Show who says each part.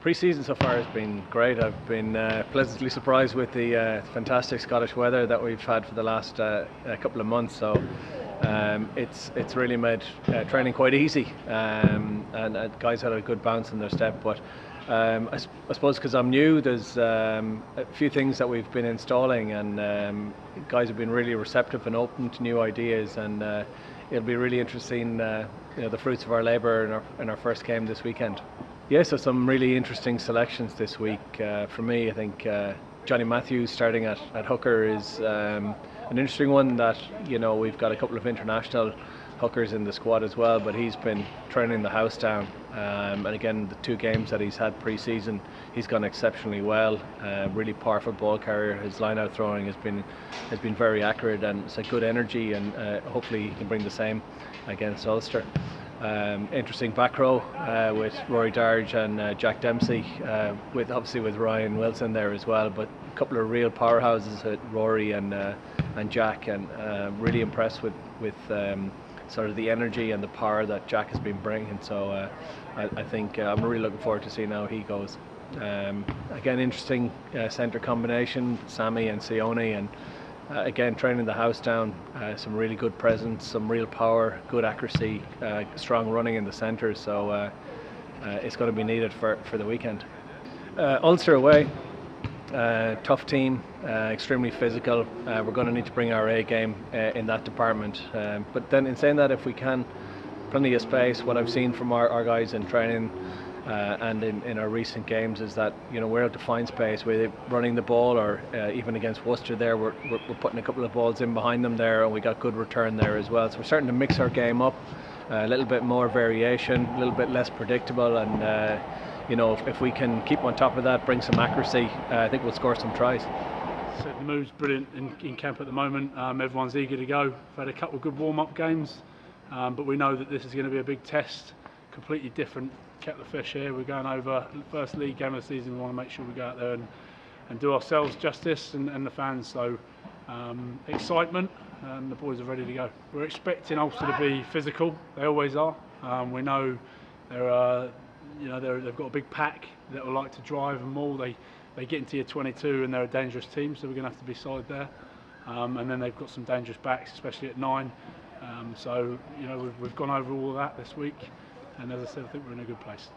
Speaker 1: Pre-season so far has been great. I've been pleasantly surprised with the fantastic Scottish weather that we've had for the last couple of months. So it's really made training quite easy, and guys had a good bounce in their step. But I suppose because I'm new, there's a few things that we've been installing, and guys have been really receptive and open to new ideas, and it'll be really interesting, the fruits of our labour in our first game this weekend. Yeah, so some really interesting selections this week. For me, I think Johnny Matthews starting at hooker is an interesting one. That we've got a couple of international hookers in the squad as well, but he's been training the house down. And again, the 2 games that he's had pre-season, he's gone exceptionally well. Really powerful ball carrier. His line-out throwing has been very accurate, and it's a good energy. And hopefully he can bring the same against Ulster. Interesting back row with Rory Darge and Jack Dempsey, with Ryan Wilson there as well. But a couple of real powerhouses with Rory and Jack, and really impressed with sort of the energy and the power that Jack has been bringing. So I think I'm really looking forward to seeing how he goes. Again, interesting centre combination, Sammy and Sione, and again, training the house down, some really good presence, some real power, good accuracy, strong running in the centre. So it's going to be needed for the weekend. Ulster away, tough team, extremely physical. We're going to need to bring our A game in that department. But then in saying that, if we can, plenty of space. What I've seen from our guys in training and in our recent games is that we're able to find space, whether running the ball or even against Worcester there, we're putting a couple of balls in behind them there, and we got good return there as well. So we're starting to mix our game up, a little bit more variation, a little bit less predictable, and if we can keep on top of that, bring some accuracy, I think we'll score some tries.
Speaker 2: So the move's brilliant in camp at the moment. Everyone's eager to go. We've had a couple of good warm-up games, but we know that this is going to be a big test, completely different kettle of fish here. We're going over the first league game of the season. We want to make sure we go out there and do ourselves justice, and the fans. So excitement, and the boys are ready to go. We're expecting Ulster to be physical. They always are. We know they've got a big pack that will like to drive and maul. They get into your 22 and they're a dangerous team, so we're going to have to be solid there. And then they've got some dangerous backs, especially at 9. So we've gone over all of that this week, and as I said, I think we're in a good place.